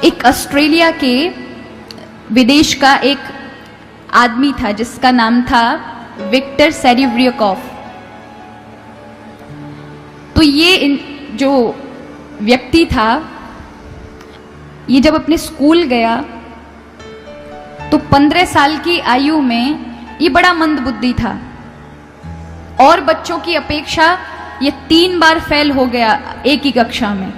एक ऑस्ट्रेलिया के विदेश का एक आदमी था जिसका नाम था विक्टर सेरेब्रियाकोव। तो ये जो व्यक्ति था, ये जब अपने स्कूल गया तो 15 साल की आयु में ये बड़ा मंदबुद्धि था और बच्चों की अपेक्षा ये 3 बार फेल हो गया एक ही कक्षा में।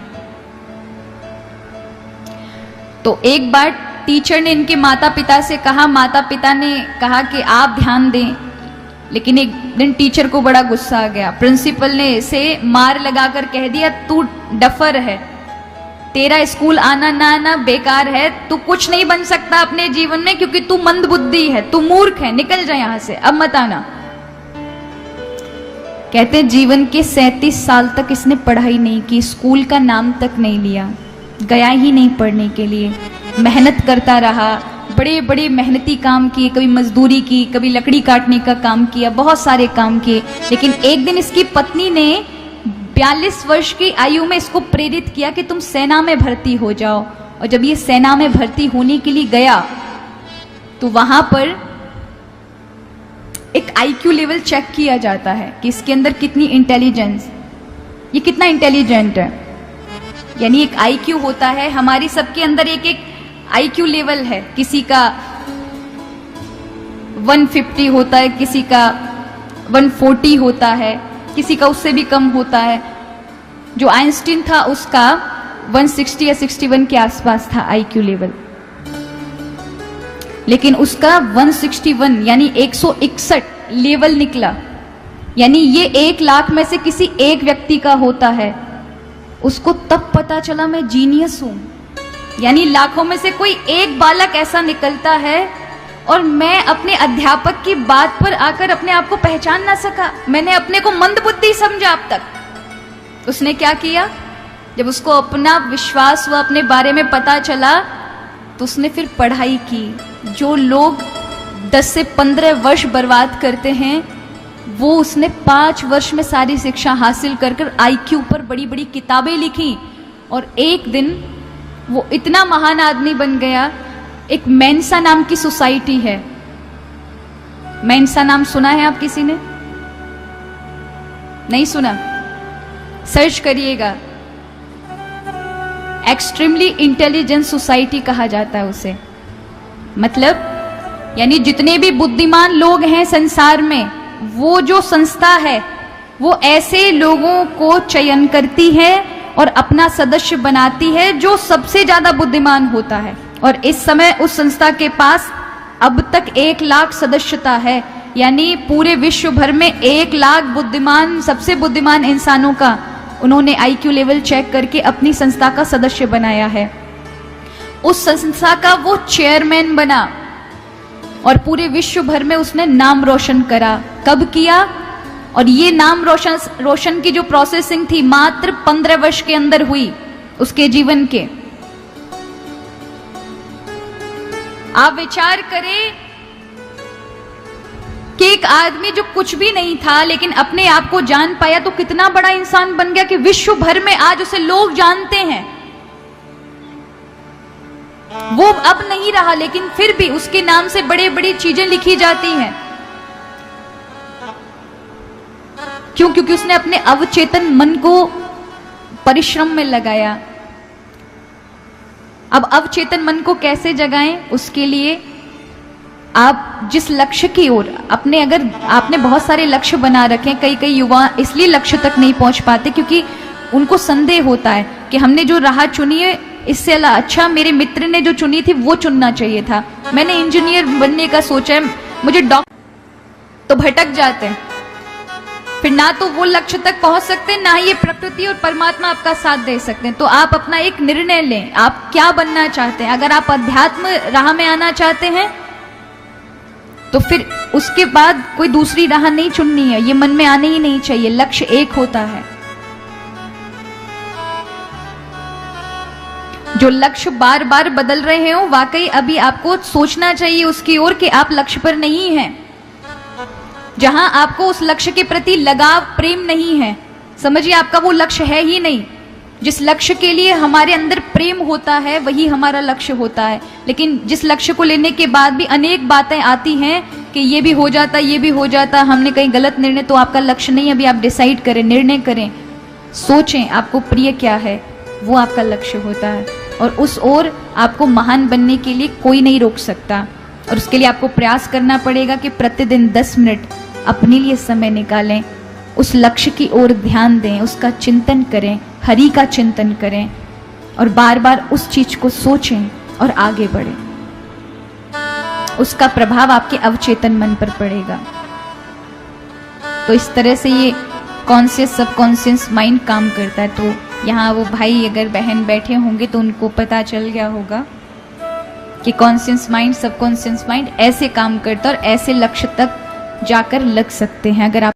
तो एक बार टीचर ने इनके माता पिता से कहा, माता पिता ने कहा कि आप ध्यान दें, लेकिन एक दिन टीचर को बड़ा गुस्सा आ गया। प्रिंसिपल ने इसे मार लगाकर कह दिया, तू डफर है, तेरा स्कूल आना ना आना बेकार है, तू कुछ नहीं बन सकता अपने जीवन में क्योंकि तू मंदबुद्धि है, तू मूर्ख है, निकल जा यहां से, अब मत आना। कहते हैं जीवन के 37 साल तक इसने पढ़ाई नहीं की, स्कूल का नाम तक नहीं लिया, गया ही नहीं पढ़ने के लिए, मेहनत करता रहा, बड़े बड़े मेहनती काम किए, कभी मजदूरी की, कभी लकड़ी काटने का काम किया, बहुत सारे काम किए। लेकिन एक दिन इसकी पत्नी ने 42 वर्ष की आयु में इसको प्रेरित किया कि तुम सेना में भर्ती हो जाओ। और जब ये सेना में भर्ती होने के लिए गया तो वहां पर एक आईक्यू लेवल चेक किया जाता है कि इसके अंदर कितनी इंटेलिजेंस, ये कितना इंटेलिजेंट है। यानी एक आईक्यू होता है, हमारी सबके अंदर एक एक आईक्यू लेवल है, किसी का 150 होता है, किसी का 140 होता है, किसी का उससे भी कम होता है। जो आइंस्टीन था उसका 160 या 61 के आसपास था आईक्यू लेवल, लेकिन उसका 161 यानी 161 लेवल निकला। यानी ये 1 लाख में से किसी एक व्यक्ति का होता है। उसको तब पता चला मैं जीनियस हूं, यानी लाखों में से कोई एक बालक ऐसा निकलता है और मैं अपने अध्यापक की बात पर आकर अपने आप को पहचान ना सका, मैंने अपने को मंदबुद्धि समझा अब तक। उसने क्या किया, जब उसको अपना विश्वास हुआ, अपने बारे में पता चला, तो उसने फिर पढ़ाई की। जो लोग 10 से 15 वर्ष बर्बाद करते हैं वो उसने 5 वर्ष में सारी शिक्षा हासिल कर कर आईक्यू पर बड़ी बड़ी किताबें लिखी और एक दिन वो इतना महान आदमी बन गया। एक मेंसा नाम की सोसाइटी है, मेंसा नाम सुना है आप किसी ने? नहीं सुना? सर्च करिएगा, एक्सट्रीमली इंटेलिजेंट सोसाइटी कहा जाता है उसे। मतलब यानी जितने भी बुद्धिमान लोग हैं संसार में, वो जो संस्था है वो ऐसे लोगों को चयन करती है और अपना सदस्य बनाती है जो सबसे ज्यादा बुद्धिमान होता है। और इस समय उस संस्था के पास अब तक 1 लाख सदस्यता है, यानी पूरे विश्व भर में 1 लाख बुद्धिमान, सबसे बुद्धिमान इंसानों का उन्होंने आईक्यू लेवल चेक करके अपनी संस्था का सदस्य बनाया है। उस संस्था का वो चेयरमैन बना और पूरे विश्व भर में उसने नाम रोशन करा। कब किया? और ये नाम रोशन की जो प्रोसेसिंग थी मात्र 15 वर्ष के अंदर हुई उसके जीवन के। आप विचार करें कि एक आदमी जो कुछ भी नहीं था लेकिन अपने आप को जान पाया तो कितना बड़ा इंसान बन गया कि विश्व भर में आज उसे लोग जानते हैं। वो अब नहीं रहा लेकिन फिर भी उसके नाम से बड़े बड़ी चीजें लिखी जाती हैं। क्यों? क्योंकि उसने अपने अवचेतन मन को परिश्रम में लगाया। अब अवचेतन मन को कैसे जगाएं? उसके लिए आप जिस लक्ष्य की ओर अपने, अगर आपने बहुत सारे लक्ष्य बना रखे, कई युवा इसलिए लक्ष्य तक नहीं पहुंच पाते क्योंकि उनको संदेह होता है कि हमने जो राह चुनी है इससे अच्छा मेरे मित्र ने जो चुनी थी वो चुनना चाहिए था, मैंने इंजीनियर बनने का सोचा है, मुझे डॉक्टर, तो भटक जाते हैं। फिर ना तो वो लक्ष्य तक पहुंच सकते हैं, ना ही ये प्रकृति और परमात्मा आपका साथ दे सकते हैं। तो आप अपना एक निर्णय लें, आप क्या बनना चाहते हैं। अगर आप अध्यात्म राह में आना चाहते हैं तो फिर उसके बाद कोई दूसरी राह नहीं चुननी है, ये मन में आने ही नहीं चाहिए। लक्ष्य एक होता है। जो लक्ष्य बार बार बदल रहे हो, वाकई अभी आपको सोचना चाहिए उसकी ओर कि आप लक्ष्य पर नहीं हैं। जहां आपको उस लक्ष्य के प्रति लगाव, प्रेम नहीं है, समझिए आपका वो लक्ष्य है ही नहीं। जिस लक्ष्य के लिए हमारे अंदर प्रेम होता है वही हमारा लक्ष्य होता है। लेकिन जिस लक्ष्य को लेने के बाद भी अनेक बातें आती हैं कि ये भी हो जाता, ये भी हो जाता, हमने कहीं गलत निर्णय, तो आपका लक्ष्य नहीं। अभी आप डिसाइड करें, निर्णय करें, सोचें आपको प्रिय क्या है, वो आपका लक्ष्य होता है। और उस ओर आपको महान बनने के लिए कोई नहीं रोक सकता। और उसके लिए आपको प्रयास करना पड़ेगा कि प्रतिदिन 10 मिनट अपने लिए समय निकालें, उस लक्ष्य की ओर ध्यान दें, उसका चिंतन करें, हरि का चिंतन करें और बार बार उस चीज को सोचें और आगे बढ़ें। उसका प्रभाव आपके अवचेतन मन पर पड़ेगा। तो इस तरह से ये कॉन्शियस सबकॉन्शियस माइंड काम करता है। तो यहाँ वो भाई अगर बहन बैठे होंगे तो उनको पता चल गया होगा कि कॉन्शियस माइंड सबकॉन्शियस माइंड ऐसे काम करता है और ऐसे लक्ष्य तक जाकर लग सकते हैं। अगर आप